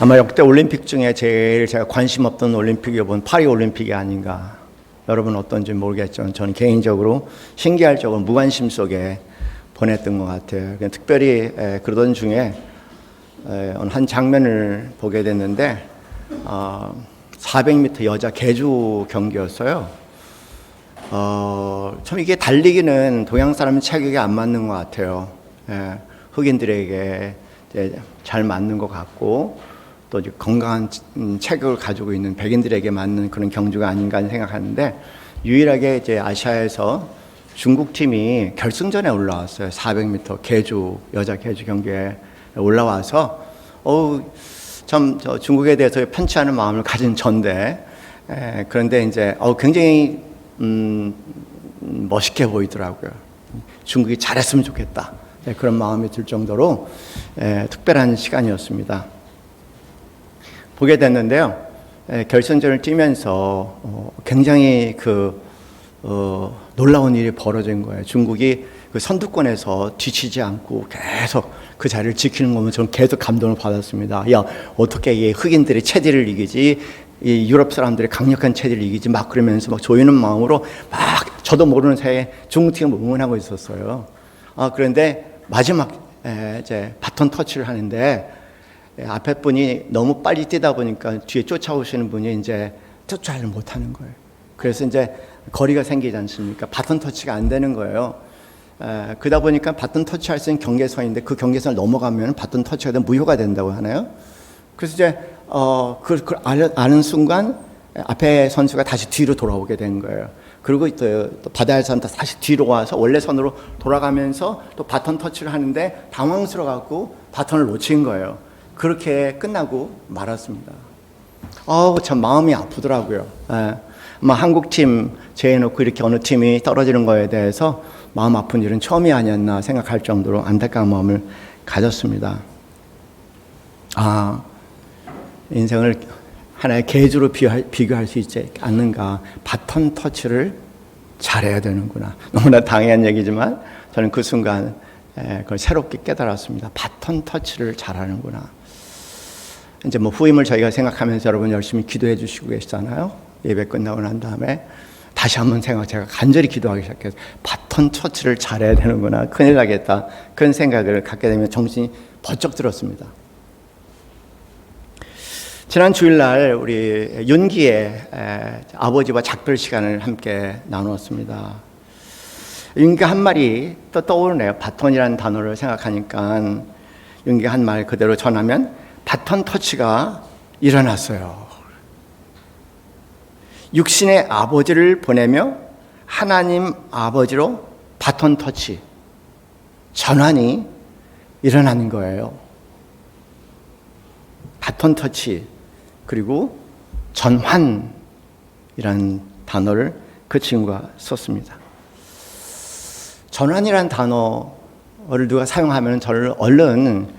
아마 역대 올림픽 중에 제일 제가 관심 없던 올림픽이 이번 파리 올림픽이 아닌가. 여러분 어떤지 모르겠지만 저는 개인적으로 신기할 정도로 무관심 속에 보냈던 것 같아요. 특별히 그러던 중에 어느 한 장면을 보게 됐는데 400m 여자 계주 경기였어요. 참 이게 달리기는 동양 사람 체격에 안 맞는 것 같아요. 흑인들에게 잘 맞는 것 같고 또 이제 건강한 체격을 가지고 있는 백인들에게 맞는 그런 경주가 아닌가 생각하는데, 유일하게 이제 아시아에서 중국 팀이 결승전에 올라왔어요. 400m 계주 여자 계주 경기에 올라와서 참 저 중국에 대해서 편치 않은 마음을 가진 전데 그런데 이제 굉장히 멋있게 보이더라고요. 중국이 잘했으면 좋겠다. 그런 마음이 들 정도로 특별한 시간이었습니다. 보게 됐는데요. 결승전을 뛰면서 굉장히 놀라운 일이 벌어진 거예요. 중국이 그 선두권에서 뒤치지 않고 계속 그 자리를 지키는 거면 저는 계속 감동을 받았습니다. 야, 어떻게 이 흑인들이 체질을 이기지, 이 유럽 사람들이 강력한 체질을 이기지, 막 그러면서 막 조이는 마음으로 막 저도 모르는 사이에 중국팀을 응원하고 있었어요. 그런데 마지막 이제 바톤 터치를 하는데 앞에 분이 너무 빨리 뛰다 보니까 뒤에 쫓아오시는 분이 이제 쫓아를 못하는 거예요. 그래서 이제 거리가 생기지 않습니까? 바톤 터치가 안 되는 거예요. 그러다 보니까 바톤 터치할 수 있는 경계선인데 그 경계선을 넘어가면 바톤 터치가 되면 무효가 된다고 하나요? 그래서 이제 그걸 아는 순간 앞에 선수가 다시 뒤로 돌아오게 된 거예요. 그리고 또 받아야 할 사람 다시 뒤로 와서 원래 선으로 돌아가면서 또 바톤 터치를 하는데 당황스러워갖고 바톤을 놓친 거예요. 그렇게 끝나고 말았습니다. 참 마음이 아프더라고요. 한국팀 제해놓고 이렇게 어느 팀이 떨어지는 거에 대해서 마음 아픈 일은 처음이 아니었나 생각할 정도로 안타까운 마음을 가졌습니다. 인생을 하나의 계주로 비교할 수 있지 않는가. 바톤 터치를 잘해야 되는구나. 너무나 당연한 얘기지만 저는 그 순간 그걸 새롭게 깨달았습니다. 바톤 터치를 잘하는구나. 이제 후임을 저희가 생각하면서 여러분 열심히 기도해 주시고 계시잖아요. 예배 끝나고 난 다음에 다시 한번 제가 간절히 기도하기 시작해서 바톤 터치를 잘해야 되는구나. 큰일 나겠다. 그런 생각을 갖게 되면 정신이 번쩍 들었습니다. 지난 주일날 우리 윤기의 아버지와 작별 시간을 함께 나누었습니다. 윤기가 한 말이 또 떠오르네요. 바톤이라는 단어를 생각하니까 윤기가 한 말 그대로 전하면 바톤 터치가 일어났어요. 육신의 아버지를 보내며 하나님 아버지로 바톤 터치, 전환이 일어나는 거예요. 바톤 터치, 그리고 전환이라는 단어를 그 친구가 썼습니다. 전환이라는 단어를 누가 사용하면 저를 얼른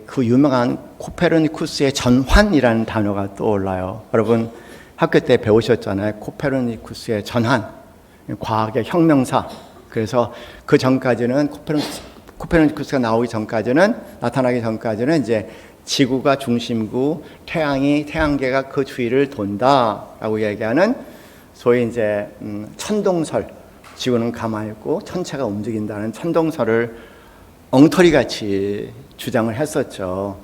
그 유명한 코페르니쿠스의 전환이라는 단어가 떠올라요. 여러분 학교 때 배우셨잖아요. 코페르니쿠스의 전환, 과학의 혁명사. 그래서 그 전까지는 코페르니쿠스가 나타나기 전까지는 이제 지구가 중심이고 태양계가 그 주위를 돈다라고 얘기하는 소위 이제 천동설, 지구는 가만히 있고 천체가 움직인다는 천동설을 엉터리같이 주장을 했었죠.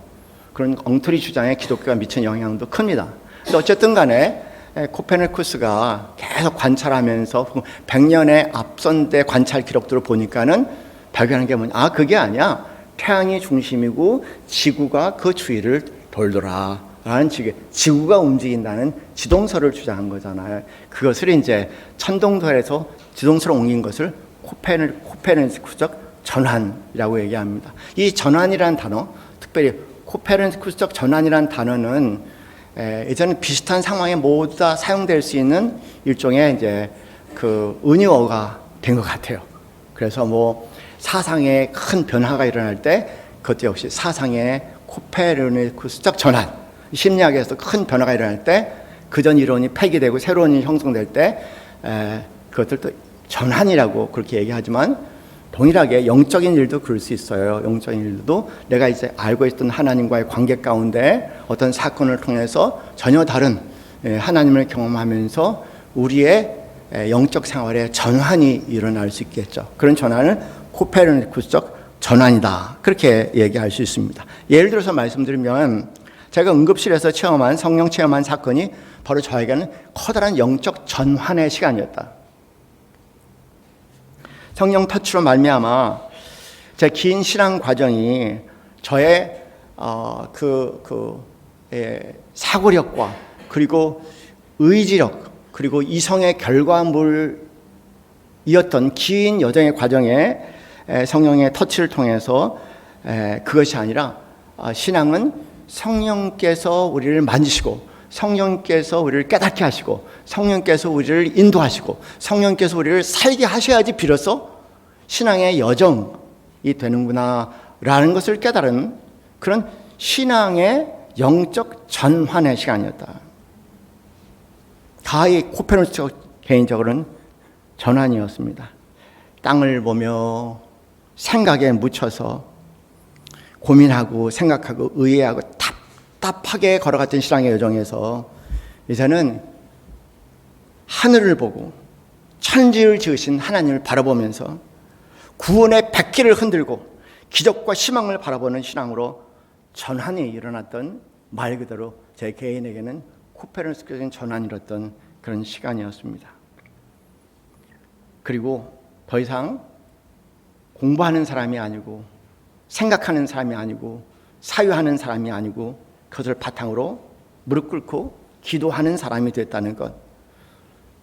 그런 엉터리 주장에 기독교가 미친 영향도 큽니다. 근데 어쨌든 간에 코페르니쿠스가 계속 관찰하면서 100년의 앞선대 관찰 기록들을 보니까는 발견한 게 뭐냐? 그게 아니야. 태양이 중심이고 지구가 그 주위를 돌더라 라는 지구가 움직인다는 지동설을 주장한 거잖아요. 그것을 이제 천동설에서 지동설로 옮긴 것을 코페르니쿠스적 전환이라고 얘기합니다. 이 전환이라는 단어, 특별히 코페르니쿠스적 전환이라는 단어는 예전에 비슷한 상황에 모두 다 사용될 수 있는 일종의 이제 그 은유어가 된 것 같아요. 그래서 사상에 큰 변화가 일어날 때 그것도 역시 사상의 코페르니쿠스적 전환, 심리학에서 큰 변화가 일어날 때 그전 이론이 폐기되고 새로운 이론이 형성될 때 그것들도 전환이라고 그렇게 얘기하지만 동일하게 영적인 일도 그럴 수 있어요. 영적인 일도 내가 이제 알고 있던 하나님과의 관계 가운데 어떤 사건을 통해서 전혀 다른 하나님을 경험하면서 우리의 영적 생활에 전환이 일어날 수 있겠죠. 그런 전환은 코페르니쿠스적 전환이다. 그렇게 얘기할 수 있습니다. 예를 들어서 말씀드리면 제가 응급실에서 성령 체험한 사건이 바로 저에게는 커다란 영적 전환의 시간이었다. 성령 터치로 말미암아 제 긴 신앙 과정이 저의 사고력과 그리고 의지력 그리고 이성의 결과물이었던 긴 여정의 과정에 성령의 터치를 통해서 그것이 아니라 신앙은 성령께서 우리를 만지시고 성령께서 우리를 깨닫게 하시고 성령께서 우리를 인도하시고 성령께서 우리를 살게 하셔야지 비로소 신앙의 여정이 되는구나 라는 것을 깨달은 그런 신앙의 영적 전환의 시간이었다. 가히 코페르니쿠스 개인적으로는 전환이었습니다. 땅을 보며 생각에 묻혀서 고민하고 생각하고 의해하고 답답하게 걸어갔던 신앙의 여정에서 이제는 하늘을 보고 천지를 지으신 하나님을 바라보면서 구원의 백기를 흔들고 기적과 희망을 바라보는 신앙으로 전환이 일어났던 말 그대로 제 개인에게는 코페르니쿠스적인 전환이었던 그런 시간이었습니다. 그리고 더 이상 공부하는 사람이 아니고 생각하는 사람이 아니고 사유하는 사람이 아니고 그것을 바탕으로 무릎 꿇고 기도하는 사람이 됐다는 것,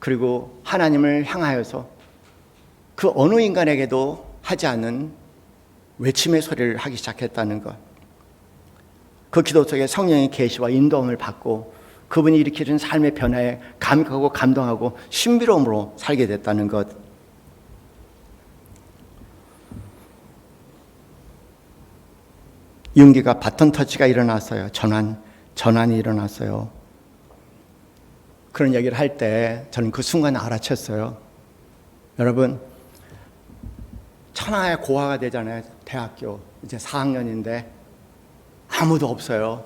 그리고 하나님을 향하여서 그 어느 인간에게도 하지 않는 외침의 소리를 하기 시작했다는 것, 그 기도 속에 성령의 계시와 인도함을 받고 그분이 일으키는 삶의 변화에 감격하고 감동하고 신비로움으로 살게 됐다는 것, 윤기가 바톤 터치가 일어났어요. 전환이 일어났어요. 그런 얘기를 할 때 저는 그 순간 알아챘어요. 여러분, 천하의 고아가 되잖아요. 대학교 이제 4학년인데 아무도 없어요.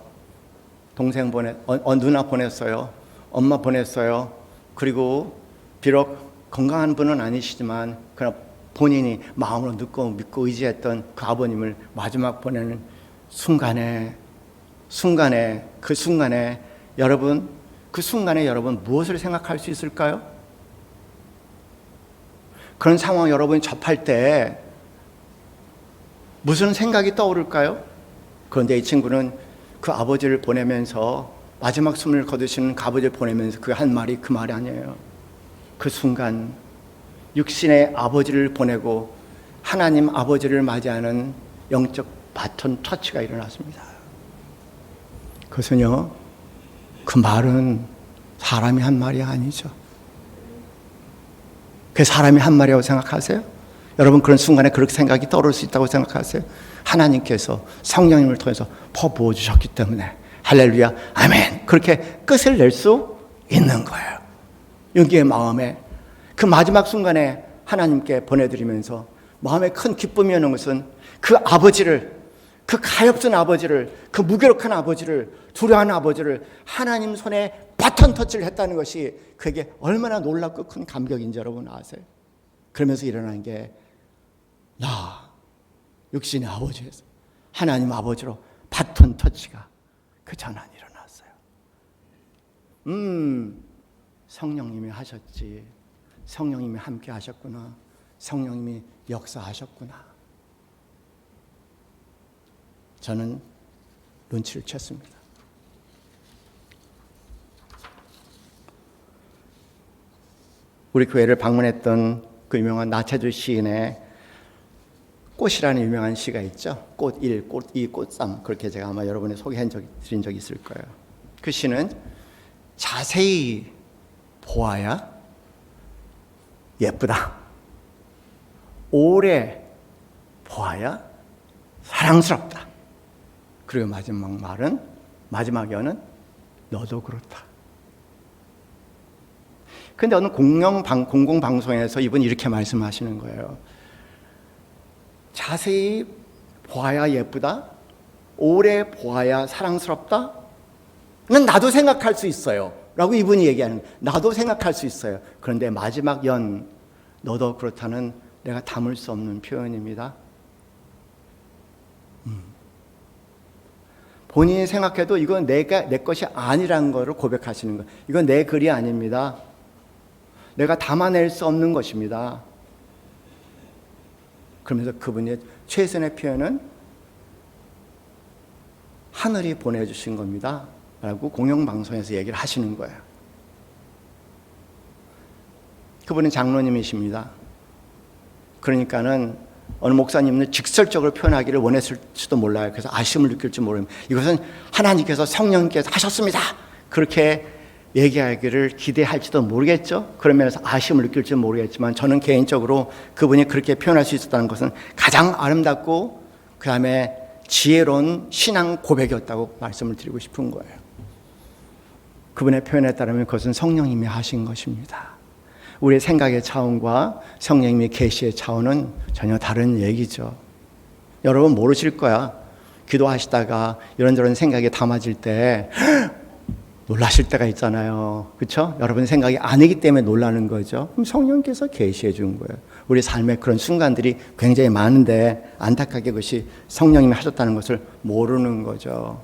동생 누나 보냈어요. 엄마 보냈어요. 그리고 비록 건강한 분은 아니시지만 그러나 본인이 마음으로 믿고 의지했던 그 아버님을 마지막 보내는 순간에 여러분, 그 순간에 여러분 무엇을 생각할 수 있을까요? 그런 상황 여러분이 접할 때 무슨 생각이 떠오를까요? 그런데 이 친구는 그 아버지를 보내면서 마지막 숨을 거두시는 그 아버지를 보내면서 그 한 말이 그 말이 아니에요. 그 순간 육신의 아버지를 보내고 하나님 아버지를 맞이하는 영적 바톤 터치가 일어났습니다. 그것은요, 그 말은 사람이 한 말이 아니죠. 그게 사람이 한 말이라고 생각하세요? 여러분, 그런 순간에 그렇게 생각이 떠오를 수 있다고 생각하세요? 하나님께서 성령님을 통해서 퍼부어 주셨기 때문에 할렐루야, 아멘, 그렇게 끝을 낼 수 있는 거예요. 윤기의 마음에 그 마지막 순간에 하나님께 보내드리면서 마음에 큰 기쁨이 오는 것은 그 아버지를, 그 가엾은 아버지를, 그 무기력한 아버지를, 두려워하는 아버지를 하나님 손에 바톤 터치를 했다는 것이 그에게 얼마나 놀랍고 큰 감격인지 여러분 아세요? 그러면서 일어난 게 나 육신의 아버지에서 하나님 아버지로 바톤 터치가 그 전환이 일어났어요. 성령님이 하셨지. 성령님이 함께 하셨구나. 성령님이 역사하셨구나. 저는 눈치를 챘습니다. 우리 교회를 방문했던 그 유명한 나체주 시인의 꽃이라는 유명한 시가 있죠. 꽃 1, 꽃 2, 꽃 3. 그렇게 제가 아마 여러분에 드린 적이 있을 거예요. 그 시는 자세히 보아야 예쁘다. 오래 보아야 사랑스럽다. 그리고 마지막 여는 너도 그렇다. 근데 어느 공공방송에서 이분이 이렇게 말씀하시는 거예요. 자세히 보아야 예쁘다? 오래 보아야 사랑스럽다? 는 나도 생각할 수 있어요. 라고 이분이 얘기하는 거예요. 나도 생각할 수 있어요. 그런데 마지막 너도 그렇다는 내가 담을 수 없는 표현입니다. 본인이 생각해도 이건 내 것이 아니라는 것을 고백하시는 거예요. 이건 내 글이 아닙니다. 내가 담아낼 수 없는 것입니다. 그러면서 그분의 최선의 표현은 하늘이 보내주신 겁니다. 라고 공영방송에서 얘기를 하시는 거예요. 그분은 장로님이십니다. 그러니까는 어느 목사님은 직설적으로 표현하기를 원했을지도 몰라요. 그래서 아쉬움을 느낄지 모릅니다. 이것은 하나님께서 성령님께서 하셨습니다. 그렇게 얘기하기를 기대할지도 모르겠죠. 그런 면에서 아쉬움을 느낄지 모르겠지만 저는 개인적으로 그분이 그렇게 표현할 수 있었다는 것은 가장 아름답고 그 다음에 지혜로운 신앙 고백이었다고 말씀을 드리고 싶은 거예요. 그분의 표현에 따르면 그것은 성령님이 하신 것입니다. 우리의 생각의 차원과 성령님의 계시의 차원은 전혀 다른 얘기죠. 여러분 모르실 거야. 기도하시다가 이런저런 생각이 담아질 때 놀라실 때가 있잖아요. 그렇죠? 여러분 생각이 아니기 때문에 놀라는 거죠. 그럼 성령께서 계시해 준 거예요. 우리 삶에 그런 순간들이 굉장히 많은데 안타깝게 그것이 성령님이 하셨다는 것을 모르는 거죠.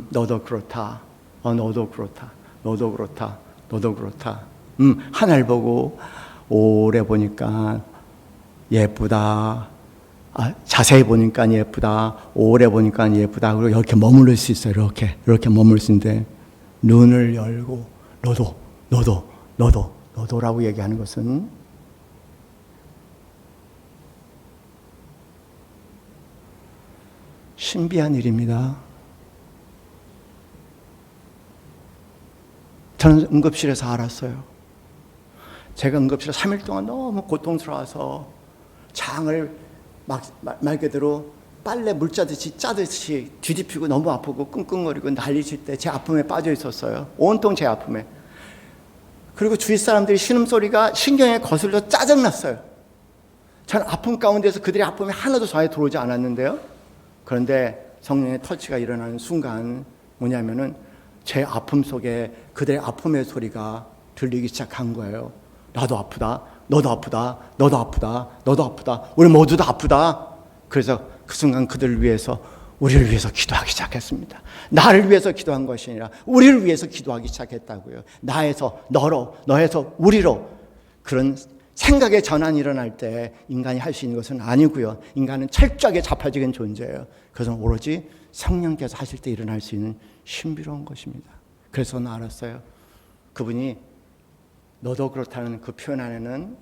너도 그렇다. 너도 그렇다. 너도 그렇다. 너도 그렇다. 하늘 보고 오래 보니까 예쁘다. 자세히 보니까 예쁘다. 오래 보니까 예쁘다. 그리고 이렇게 머무를 수 있어요. 이렇게 머물 수 있는데 눈을 열고 너도라고 얘기하는 것은 신비한 일입니다. 저는 응급실에서 알았어요. 제가 응급실에 3일 동안 너무 고통스러워서 장을 말 그대로 빨래 물 짜듯이 뒤집히고 너무 아프고 끙끙거리고 난리칠 때 제 아픔에 빠져 있었어요. 온통 제 아픔에. 그리고 주위 사람들이 신음소리가 신경에 거슬려 짜증났어요. 저는 아픔 가운데서 그들의 아픔이 하나도 저에 들어오지 않았는데요. 그런데 성령의 터치가 일어나는 순간 뭐냐면은 제 아픔 속에 그들의 아픔의 소리가 들리기 시작한 거예요. 나도 아프다. 너도 아프다. 너도 아프다. 너도 아프다. 우리 모두 다 아프다. 그래서 그 순간 그들을 위해서 우리를 위해서 기도하기 시작했습니다. 나를 위해서 기도한 것이 아니라 우리를 위해서 기도하기 시작했다고요. 나에서 너로, 너에서 우리로. 그런 생각의 전환이 일어날 때 인간이 할 수 있는 것은 아니고요. 인간은 철저하게 잡혀지는 존재예요. 그것은 오로지 성령께서 하실 때 일어날 수 있는 신비로운 것입니다. 그래서 저는 알았어요. 그분이 너도 그렇다는 그 표현 안에는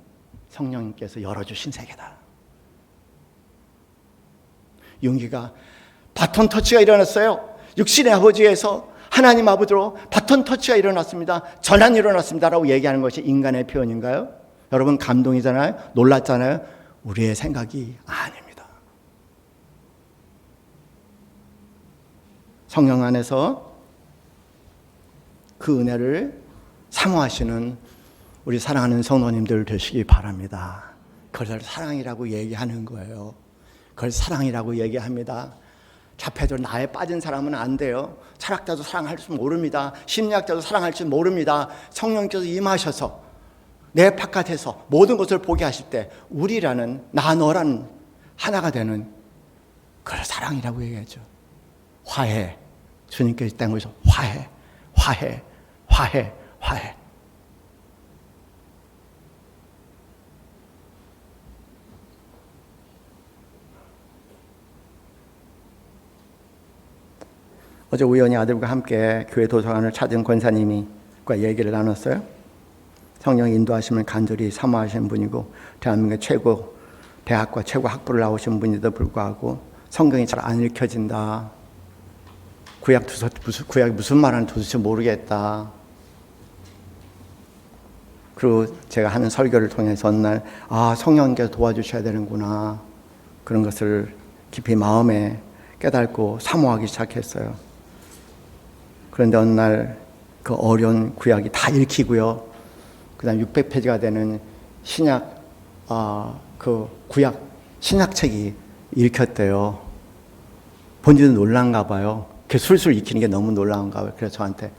성령님께서 열어주신 세계다. 용기가 바톤 터치가 일어났어요. 육신의 아버지에서 하나님 아버지로 바톤 터치가 일어났습니다. 전환이 일어났습니다라고 얘기하는 것이 인간의 표현인가요? 여러분 감동이잖아요. 놀랐잖아요. 우리의 생각이 아닙니다. 성령 안에서 그 은혜를 사모하시는 우리 사랑하는 성도님들 되시기 바랍니다. 그걸 사랑이라고 얘기하는 거예요. 그걸 사랑이라고 얘기합니다. 자폐들 나에 빠진 사람은 안 돼요. 철학자도 사랑할 줄 모릅니다. 심리학자도 사랑할 줄 모릅니다. 성령께서 임하셔서 내 바깥에서 모든 것을 보게 하실 때 우리라는 나 너라는 하나가 되는 그걸 사랑이라고 얘기하죠. 화해. 주님께서 이 땅에 오셔서 화해. 어제 우연히 아들과 함께 교회 도서관을 찾은 권사님과 얘기를 나눴어요. 성령 인도하심을 간절히 사모하시는 분이고 대한민국의 최고 대학과 최고 학부를 나오신 분에도 불구하고 성경이 잘 안 읽혀진다. 구약이 무슨 말하는지 도대체 모르겠다. 그리고 제가 하는 설교를 통해서 어느 날 성령님께서 도와주셔야 되는구나. 그런 것을 깊이 마음에 깨닫고 사모하기 시작했어요. 그런데 어느 날 그 어려운 구약이 다 읽히고요. 그 다음 600페이지가 되는 신약 그 구약 신학책이 일으켰대요. 본인도 놀란가 봐요. 그 술술 익히는 게 너무 놀라운가 봐요. 그래서 저한테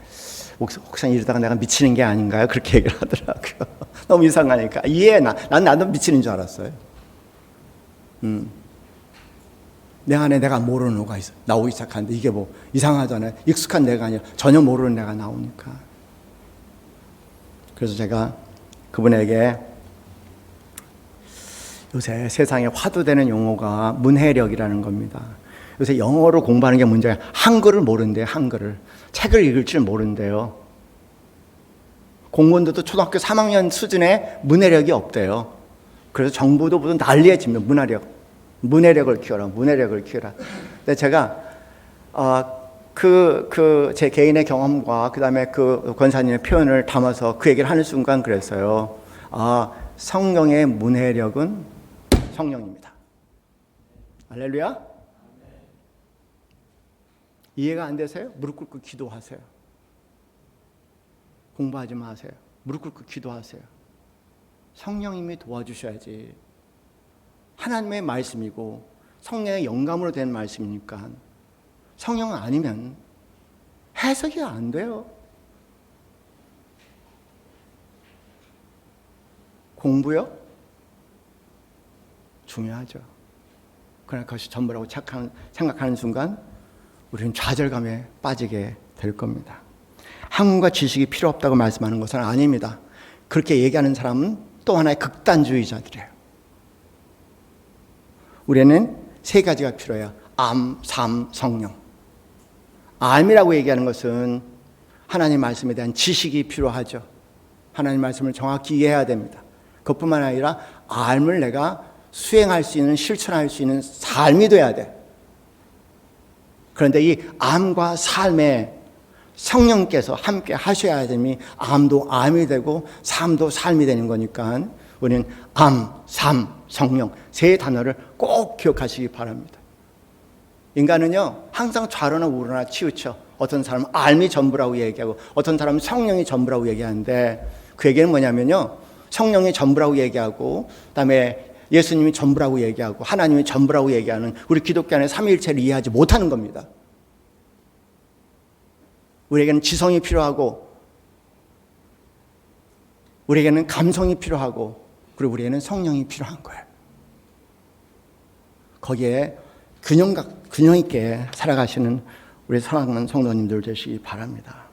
혹시 이러다가 내가 미치는 게 아닌가요? 그렇게 얘기를 하더라고요. 너무 이상하니까. 난 나도 미치는 줄 알았어요. 내 안에 내가 모르는 누가 있어. 나오기 시작하는데 이게 뭐 이상하잖아요. 익숙한 내가 아니라 전혀 모르는 내가 나오니까. 그래서 제가 그분에게 요새 세상에 화두되는 용어가 문해력이라는 겁니다. 요새 영어를 공부하는 게 문제야. 한글을 모른대요. 한글을. 책을 읽을 줄 모른대요. 공무원들도 초등학교 3학년 수준의 문해력이 없대요. 그래서 정부도 무슨 난리에 치면 문해력을 키워라. 문해력을 키워라. 근데 제가 제 개인의 경험과 그다음에 그 권사님의 표현을 담아서 그 얘기를 하는 순간 그랬어요. 성령의 문해력은 성령입니다. 할렐루야. 이해가 안 되세요? 무릎 꿇고 기도하세요. 공부하지 마세요. 무릎 꿇고 기도하세요. 성령님이 도와주셔야지. 하나님의 말씀이고 성령의 영감으로 된 말씀이니까 성령은 아니면 해석이 안 돼요. 공부요? 중요하죠. 그러나 그것이 전부라고 생각하는 순간 우리는 좌절감에 빠지게 될 겁니다. 학문과 지식이 필요 없다고 말씀하는 것은 아닙니다. 그렇게 얘기하는 사람은 또 하나의 극단주의자들이에요. 우리는 세 가지가 필요해요. 암, 삶, 성령. 암이라고 얘기하는 것은 하나님 말씀에 대한 지식이 필요하죠. 하나님 말씀을 정확히 이해해야 됩니다. 그것뿐만 아니라 암을 내가 수행할 수 있는, 실천할 수 있는 삶이 돼야 돼. 그런데 이 암과 삶에 성령께서 함께 하셔야 되니 암도 암이 되고 삶도 삶이 되는 거니까 우리는 암, 삶, 성령 세 단어를 꼭 기억하시기 바랍니다. 인간은요 항상 좌로나 우로나 치우쳐. 어떤 사람은 암이 전부라고 얘기하고 어떤 사람은 성령이 전부라고 얘기하는데 그 얘기는 뭐냐면요 성령이 전부라고 얘기하고 그다음에 예수님이 전부라고 얘기하고 하나님이 전부라고 얘기하는 우리 기독교 안에 삼위일체를 이해하지 못하는 겁니다. 우리에게는 지성이 필요하고 우리에게는 감성이 필요하고 그리고 우리에게는 성령이 필요한 거예요. 거기에 균형 있게 살아가시는 우리 사랑하는 성도님들 되시기 바랍니다.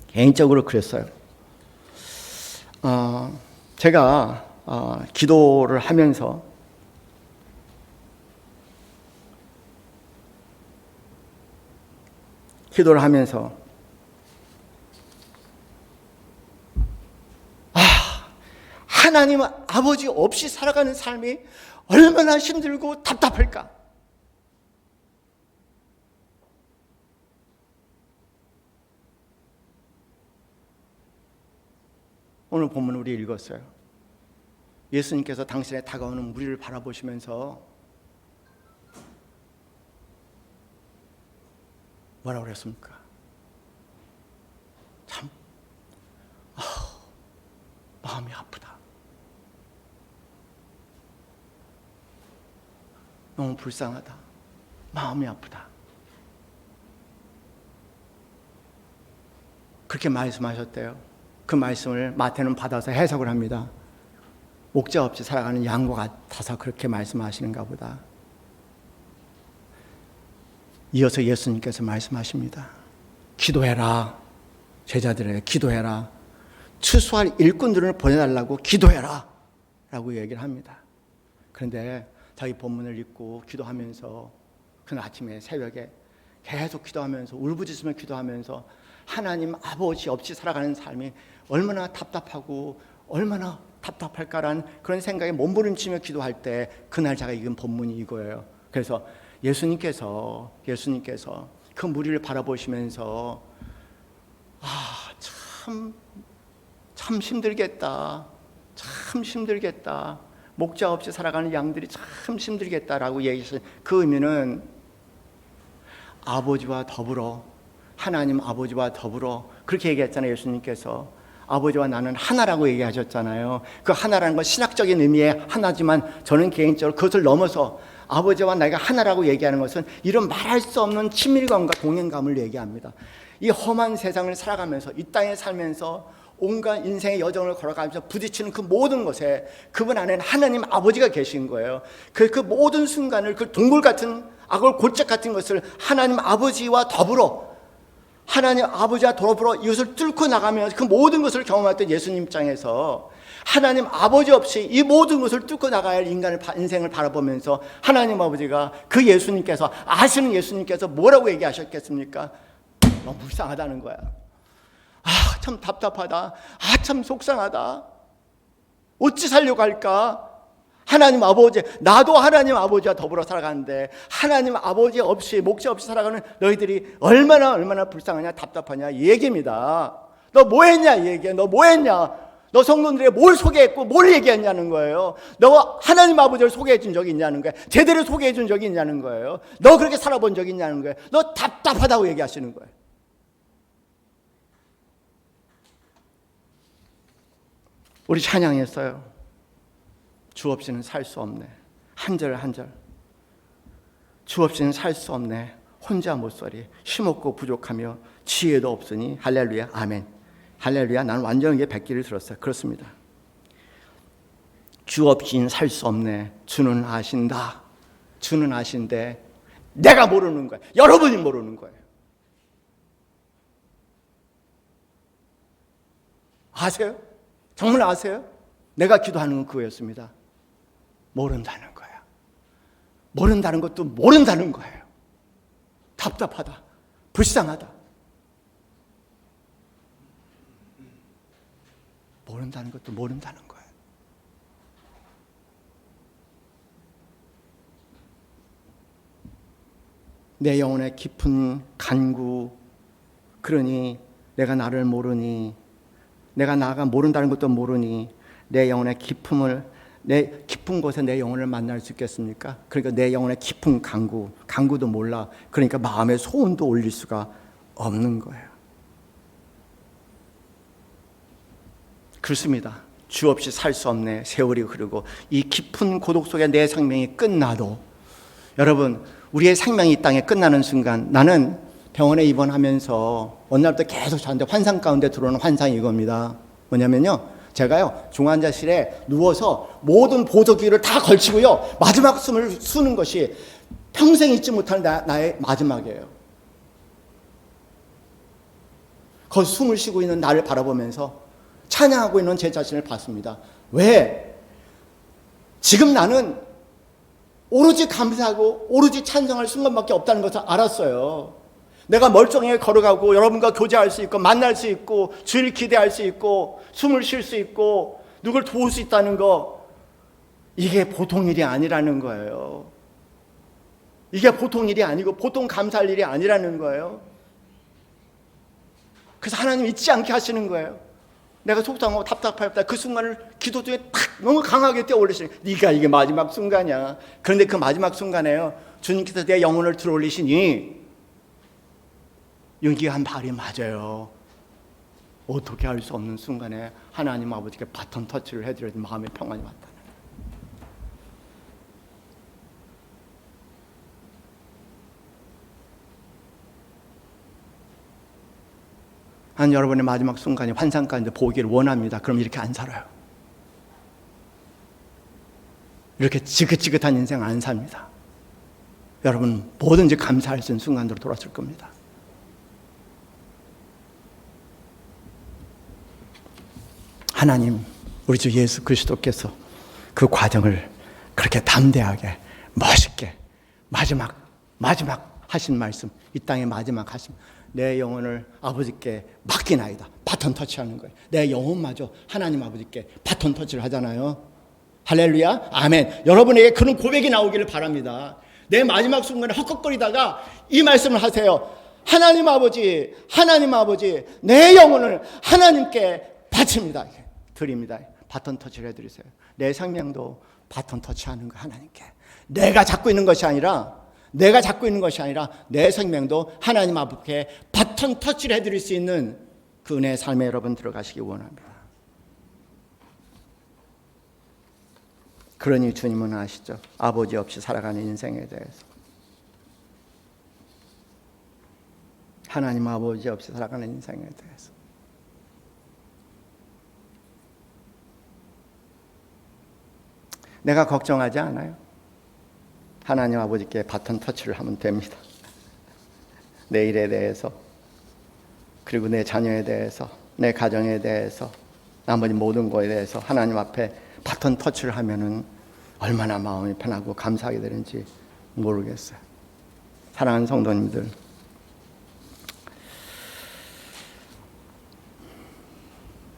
개인적으로 그랬어요. 제가 기도를 하면서 하나님 아버지 없이 살아가는 삶이 얼마나 힘들고 답답할까? 오늘 본문을 우리 읽었어요. 예수님께서 당신의 다가오는 무리를 바라보시면서 뭐라고 그랬습니까? 참 마음이 아프다. 너무 불쌍하다. 마음이 아프다. 그렇게 말씀하셨대요. 그 말씀을 마태는 받아서 해석을 합니다. 목자 없이 살아가는 양과 같아서 그렇게 말씀하시는가 보다. 이어서 예수님께서 말씀하십니다. 기도해라. 제자들에게 기도해라. 추수할 일꾼들을 보내달라고 기도해라 라고 얘기를 합니다. 그런데 자기 본문을 읽고 기도하면서 그날 아침에 새벽에 계속 기도하면서 울부짖으며 기도하면서 하나님 아버지 없이 살아가는 삶이 얼마나 답답하고 얼마나 답답할까라는 그런 생각에 몸부림치며 기도할 때 그날 제가 읽은 본문이 이거예요. 그래서 예수님께서 그 무리를 바라보시면서 참 힘들겠다. 참 힘들겠다. 목자 없이 살아가는 양들이 참 힘들겠다라고 얘기하신 그 의미는 아버지와 더불어 하나님 아버지와 더불어 그렇게 얘기했잖아요. 예수님께서 아버지와 나는 하나라고 얘기하셨잖아요. 그 하나라는 건 신학적인 의미의 하나지만 저는 개인적으로 그것을 넘어서 아버지와 내가 하나라고 얘기하는 것은 이런 말할 수 없는 친밀감과 동행감을 얘기합니다. 이 험한 세상을 살아가면서 이 땅에 살면서 온갖 인생의 여정을 걸어가면서 부딪히는 그 모든 것에 그분 안에는 하나님 아버지가 계신 거예요. 그 모든 순간을 그 동굴 같은 악을 골짜기 같은 것을 하나님 아버지와 더불어 하나님 아버지와 더불어 이것을 뚫고 나가면서 그 모든 것을 경험했던 예수님 입장에서 하나님 아버지 없이 이 모든 것을 뚫고 나가야 할 인생을 바라보면서 하나님 아버지가 그 예수님께서 아시는 예수님께서 뭐라고 얘기하셨겠습니까? 너무 불쌍하다는 거야. 참 답답하다. 참 속상하다. 어찌 살려고 할까? 하나님 아버지, 나도 하나님 아버지와 더불어 살아가는데 하나님 아버지 없이 목적 없이 살아가는 너희들이 얼마나 불쌍하냐, 답답하냐 이 얘기입니다. 너 뭐 했냐 이 얘기야. 너 뭐 했냐. 너 성도들에게 뭘 소개했고 뭘 얘기했냐는 거예요. 너 하나님 아버지를 소개해 준 적이 있냐는 거예요. 제대로 소개해 준 적이 있냐는 거예요. 너 그렇게 살아본 적이 있냐는 거예요. 너 답답하다고 얘기하시는 거예요. 우리 찬양했어요. 주 없이는 살 수 없네. 한 절 한 절. 주 없이는 살 수 없네. 혼자 못살이 힘없고 부족하며 지혜도 없으니 할렐루야 아멘. 할렐루야. 나는 완전하게 백기를 들었어요. 그렇습니다. 주 없이는 살 수 없네. 주는 아신다. 주는 아신데 내가 모르는 거예요. 여러분이 모르는 거예요. 아세요? 정말 아세요? 내가 기도하는 건 그거였습니다. 모른다는 거야. 모른다는 것도 모른다는 거예요. 답답하다. 불쌍하다. 모른다는 것도 모른다는 거예요. 내 영혼의 깊은 간구, 그러니 내가 나를 모르니, 내가 나가 모른다는 것도 모르니 내 영혼의 깊음을, 내 깊은 곳에 내 영혼을 만날 수 있겠습니까? 그러니까 내 영혼의 깊은 간구도 몰라. 그러니까 마음의 소원도 올릴 수가 없는 거예요. 그렇습니다. 주 없이 살 수 없네. 세월이 흐르고 이 깊은 고독 속에 내 생명이 끝나도, 여러분 우리의 생명이 이 땅에 끝나는 순간, 나는 병원에 입원하면서 어느 날부터 계속 저한테 환상 가운데 들어오는 환상이 이겁니다. 뭐냐면요, 제가요 중환자실에 누워서 모든 보조기를 다 걸치고요 마지막 숨을 쉬는 것이 평생 잊지 못할 나의 마지막이에요. 거기서 숨을 쉬고 있는 나를 바라보면서 찬양하고 있는 제 자신을 봤습니다. 왜? 지금 나는 오로지 감사하고 오로지 찬송할 순간밖에 없다는 것을 알았어요. 내가 멀쩡하게 걸어가고 여러분과 교제할 수 있고 만날 수 있고 주일 기대할 수 있고 숨을 쉴 수 있고 누굴 도울 수 있다는 거, 이게 보통 일이 아니라는 거예요. 이게 보통 일이 아니고 보통 감사할 일이 아니라는 거예요. 그래서 하나님 잊지 않게 하시는 거예요. 내가 속상하고 답답하다 그 순간을 기도 중에 탁 너무 강하게 떼어올리시는, 네가 이게 마지막 순간이야. 그런데 그 마지막 순간에요 주님께서 내 영혼을 들어올리시니 용기한 발이 맞아요. 어떻게 할 수 없는 순간에 하나님 아버지께 바톤 터치를 해드려야 마음의 평안이 왔다는 거예요. 한 여러분의 마지막 순간이 환상 가운데 보기를 원합니다. 그럼 이렇게 안 살아요. 이렇게 지긋지긋한 인생 안 삽니다. 여러분 뭐든지 감사할 수 있는 순간으로 돌아설 겁니다. 하나님, 우리 주 예수 그리스도께서 그 과정을 그렇게 담대하게 멋있게 마지막 하신 말씀, 이 땅의 마지막 하신, 내 영혼을 아버지께 맡기나이다. 바톤 터치하는 거예요. 내 영혼마저 하나님 아버지께 바톤 터치를 하잖아요. 할렐루야 아멘. 여러분에게 그런 고백이 나오기를 바랍니다. 내 마지막 순간에 헉헉거리다가 이 말씀을 하세요. 하나님 아버지 내 영혼을 하나님께 바칩니다. 드립니다. 바톤 터치를 해드리세요. 내 생명도 바톤 터치하는 거 하나님께. 내가 잡고 있는 것이 아니라 내 생명도 하나님 앞에 바톤 터치를 해드릴 수 있는 그 은혜의 삶에 여러분 들어가시기 원합니다. 그러니 주님은 아시죠? 아버지 없이 살아가는 인생에 대해서. 하나님 아버지 없이 살아가는 인생에 대해서. 내가 걱정하지 않아요. 하나님 아버지께 바톤 터치를 하면 됩니다. 내 일에 대해서, 그리고 내 자녀에 대해서, 내 가정에 대해서, 나머지 모든 것에 대해서 하나님 앞에 바톤 터치를 하면은 얼마나 마음이 편하고 감사하게 되는지 모르겠어요. 사랑하는 성도님들,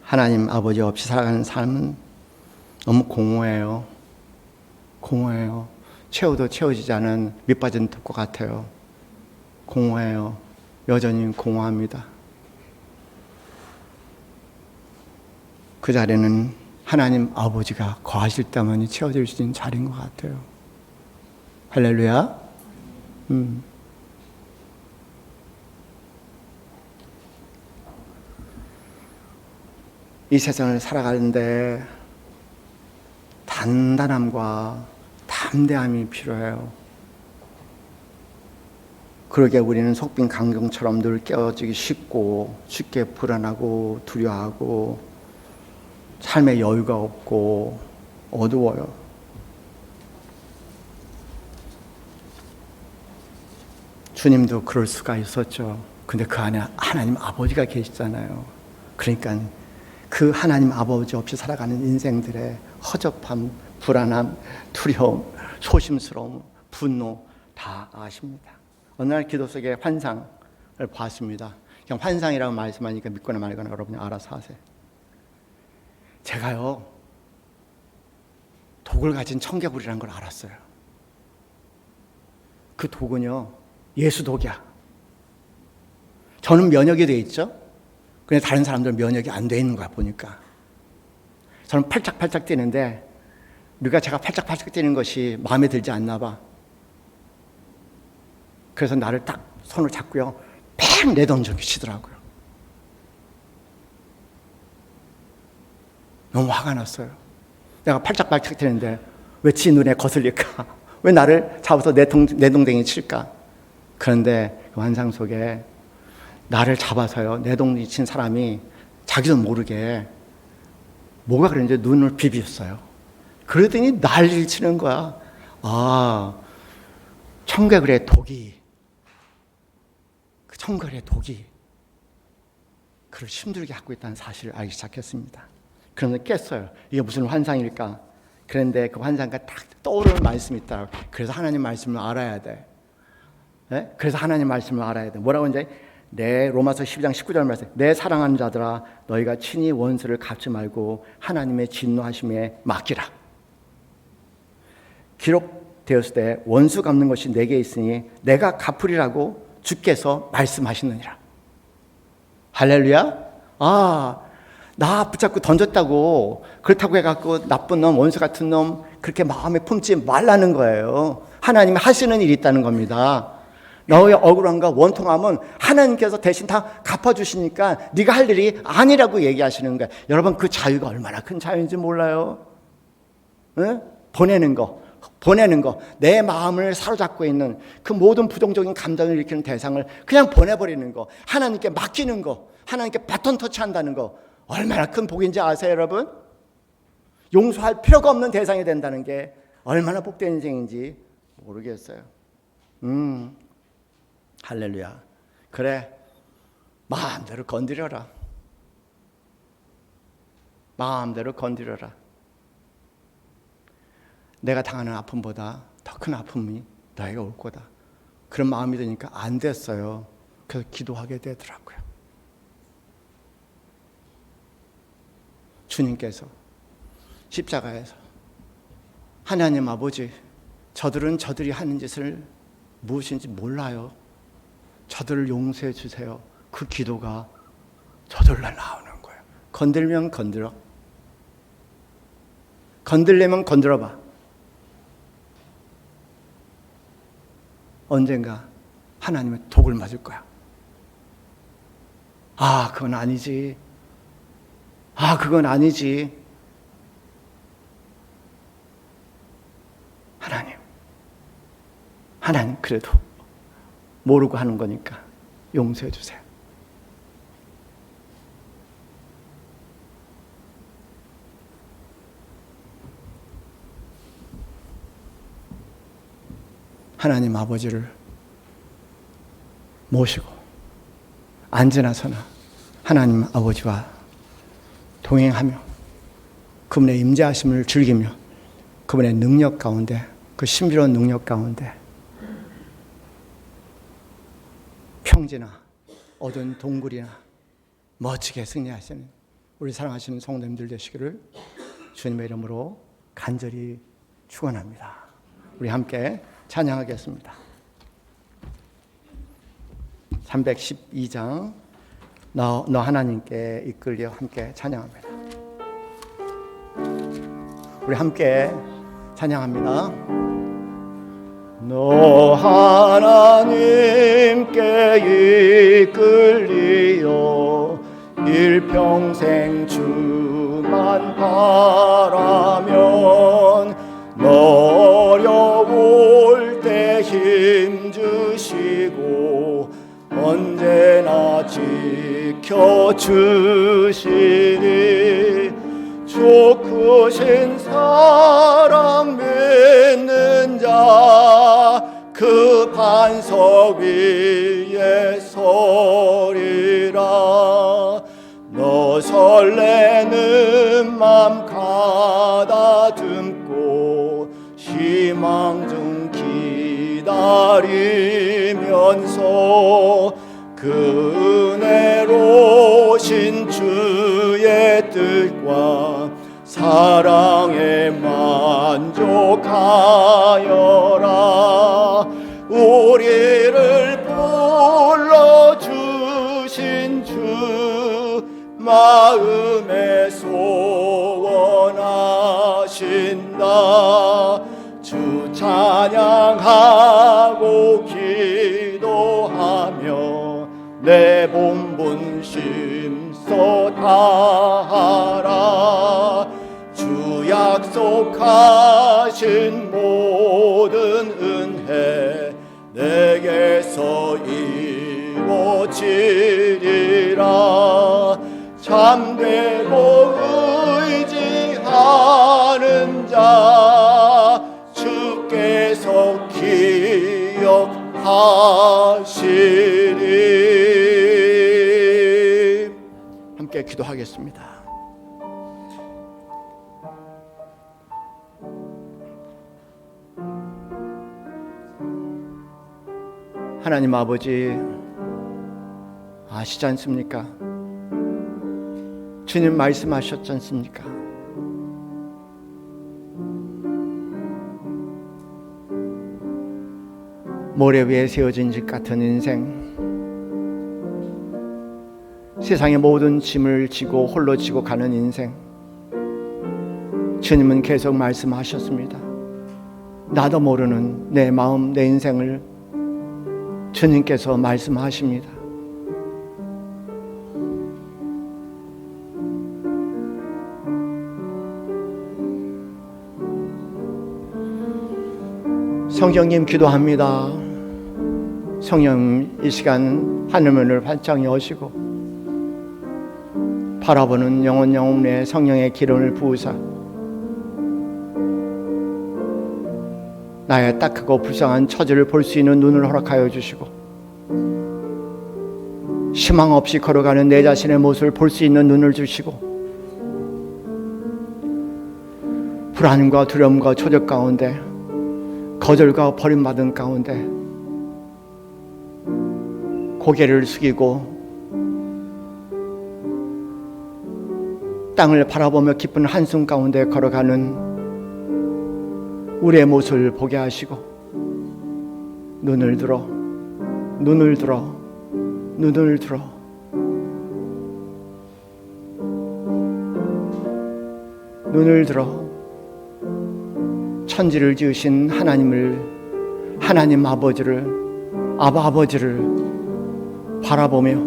하나님 아버지 없이 살아가는 삶은 너무 공허해요. 공허해요. 채워도 채워지지 않은 밑빠진 톱과 같아요. 공허해요. 여전히 공허합니다. 그 자리는 하나님 아버지가 거하실 때만이 채워질 수 있는 자리인 것 같아요. 할렐루야. 이 세상을 살아가는데 단단함과 담대함이 필요해요. 그러게 우리는 속빈 강경처럼 늘 깨어지기 쉽게 불안하고 두려워하고 삶에 여유가 없고 어두워요. 주님도 그럴 수가 있었죠. 근데 그 안에 하나님 아버지가 계시잖아요. 그러니까 그 하나님 아버지 없이 살아가는 인생들의 허접함, 불안함, 두려움, 소심스러움, 분노 다 아십니다. 어느 날 기도 속에 환상을 봤습니다. 그냥 환상이라고 말씀하니까 믿거나 말거나 여러분이 알아서 하세요. 제가요, 독을 가진 청개구리라는 걸 알았어요. 그 독은요, 예수독이야. 저는 면역이 돼 있죠? 근데 다른 사람들은 면역이 안 돼 있는 거야, 보니까. 저는 팔짝팔짝 뛰는데, 누가 제가 팔짝팔짝 뛰는 것이 마음에 들지 않나 봐. 그래서 나를 딱 손을 잡고요, 팍 내던져 치더라고요. 너무 화가 났어요. 내가 팔짝팔짝 뛰는데 왜 지 눈에 거슬릴까? 왜 나를 잡아서 내동댕이 칠까? 그런데 그 환상 속에 나를 잡아서요, 내동댕이 친 사람이 자기도 모르게 뭐가 그랬는지 눈을 비비었어요. 그러더니 난리를 치는 거야. 아, 청개구리의 독이, 그 청개구리의 독이 그를 힘들게 하고 있다는 사실을 알기 시작했습니다. 그러면서 깼어요. 이게 무슨 환상일까? 그런데 그 환상과 딱 떠오르는 말씀이 있더라고요. 그래서 하나님 말씀을 알아야 돼. 네? 그래서 하나님 말씀을 알아야 돼. 뭐라고 이제 내 로마서 12장 19절 말씀. 내 사랑하는 자들아, 너희가 친히 원수를 갚지 말고 하나님의 진노하심에 맡기라. 기록되었을 때 원수 갚는 것이 내게 있으니 내가 갚으리라고 주께서 말씀하시느니라. 할렐루야. 나 붙잡고 던졌다고, 그렇다고 해갖고 나쁜 놈, 원수 같은 놈 그렇게 마음에 품지 말라는 거예요. 하나님이 하시는 일이 있다는 겁니다. 너의 억울함과 원통함은 하나님께서 대신 다 갚아주시니까 네가 할 일이 아니라고 얘기하시는 거예요. 여러분, 그 자유가 얼마나 큰 자유인지 몰라요? 응? 보내는 거, 내 마음을 사로잡고 있는 그 모든 부정적인 감정을 일으키는 대상을 그냥 보내버리는 거, 하나님께 맡기는 거, 하나님께 바톤 터치한다는 거 얼마나 큰 복인지 아세요, 여러분? 용서할 필요가 없는 대상이 된다는 게 얼마나 복된 인생인지 모르겠어요. 할렐루야. 그래, 마음대로 건드려라. 마음대로 건드려라. 내가 당하는 아픔보다 더 큰 아픔이 너에게 올 거다. 그런 마음이 드니까 안 됐어요. 그래서 기도하게 되더라고요. 주님께서 십자가에서 하나님 아버지, 저들은 저들이 하는 짓을 무엇인지 몰라요. 저들을 용서해 주세요. 그 기도가 저절로 나오는 거예요. 건들면 건드려. 건들려면 건드려봐. 언젠가 하나님의 독을 맞을 거야. 아, 그건 아니지. 아, 그건 아니지. 하나님 그래도 모르고 하는 거니까 용서해 주세요. 하나님 아버지를 모시고 앉으나 서나 하나님 아버지와 동행하며 그분의 임재하심을 즐기며 그분의 능력 가운데, 그 신비로운 능력 가운데 평지나 어두운 동굴이나 멋지게 승리하시는 우리 사랑하시는 성도님들 되시기를 주님의 이름으로 간절히 축원합니다. 우리 함께 찬양하겠습니다. 312장 너 하나님께 이끌려 함께 찬양합니다. 우리 함께 찬양합니다. 너 하나님께 이끌리어 일평생 주만 바라면 너 어려울 때 힘주시고 언제나 지켜주시니 주 크신 사랑 믿는 자 그 반석 위에 서리라. 너 설레는 맘 가다듬고 희망 중 기다리면서 그 은혜로신 주의 뜻과 사랑에 만족하여라. 우리를 불러주신 주 마음에 소원하신다. 주 찬양하고 기도하며 내 본분 심써 다하라. 주 약속하신 모든 은혜 내게서 이루어지리라. 참되고 의지하는 자 주께서 기억하시리. 함께 기도하겠습니다. 하나님 아버지, 아시지 않습니까? 주님 말씀하셨지 않습니까? 모래 위에 세워진 집 같은 인생, 세상의 모든 짐을 지고 홀로 지고 가는 인생, 주님은 계속 말씀하셨습니다. 나도 모르는 내 마음, 내 인생을 주님께서 말씀하십니다. 성령님 기도합니다. 성령 이 시간 하늘문을 활짝 여시고 바라보는 영혼에 성령의 기름을 부으사 나의 딱하고 불쌍한 처지를 볼 수 있는 눈을 허락하여 주시고 희망 없이 걸어가는 내 자신의 모습을 볼 수 있는 눈을 주시고 불안과 두려움과 초적 가운데 거절과 버림받은 가운데 고개를 숙이고 땅을 바라보며 기쁜 한숨 가운데 걸어가는 우리의 모습을 보게 하시고 눈을 들어 천지를 지으신 하나님 아버지를 바라보며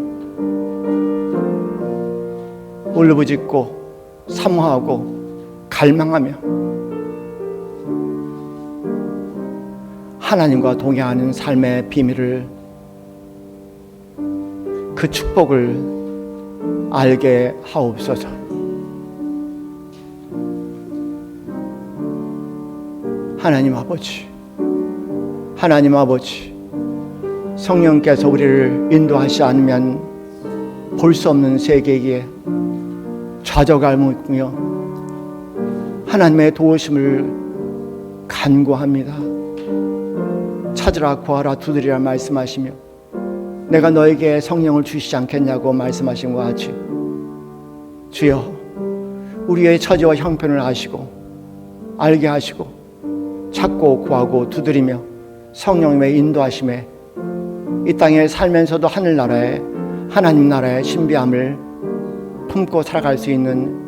울부짖고 사모하고 갈망하며 하나님과 동행하는 삶의 비밀을, 그 축복을 알게 하옵소서. 하나님 아버지, 하나님 아버지, 성령께서 우리를 인도하시지 않으면 볼 수 없는 세계에 좌절감이며 하나님의 도우심을 간구합니다. 찾으라, 구하라, 두드리라 말씀하시며 내가 너에게 성령을 주시지 않겠냐고 말씀하신 것 같이 주여, 우리의 처지와 형편을 아시고 알게 하시고 찾고 구하고 두드리며 성령님의 인도하심에 이 땅에 살면서도 하늘나라의 하나님 나라의 신비함을 품고 살아갈 수 있는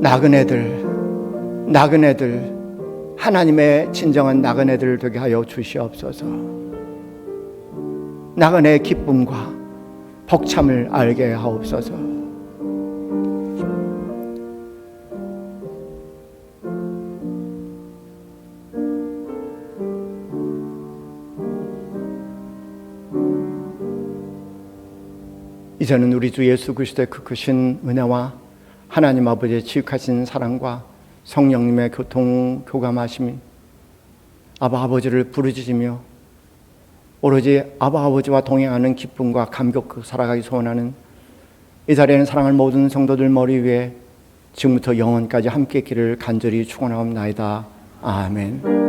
나그네들, 하나님의 진정한 나그네들 되게 하여 주시옵소서. 나그네의 기쁨과 벅참을 알게 하옵소서. 이제는 우리 주 예수 그리스도의 그 크신 은혜와 하나님 아버지의 지극하신 사랑과 성령님의 교통교감하심이 아바 아버지를 부르짖으며 오로지 아바 아버지와 동행하는 기쁨과 감격 살아가기 소원하는 이 자리에는 사랑할 모든 성도들 머리 위에 지금부터 영원까지 함께 있기를 간절히 축원하옵나이다. 아멘.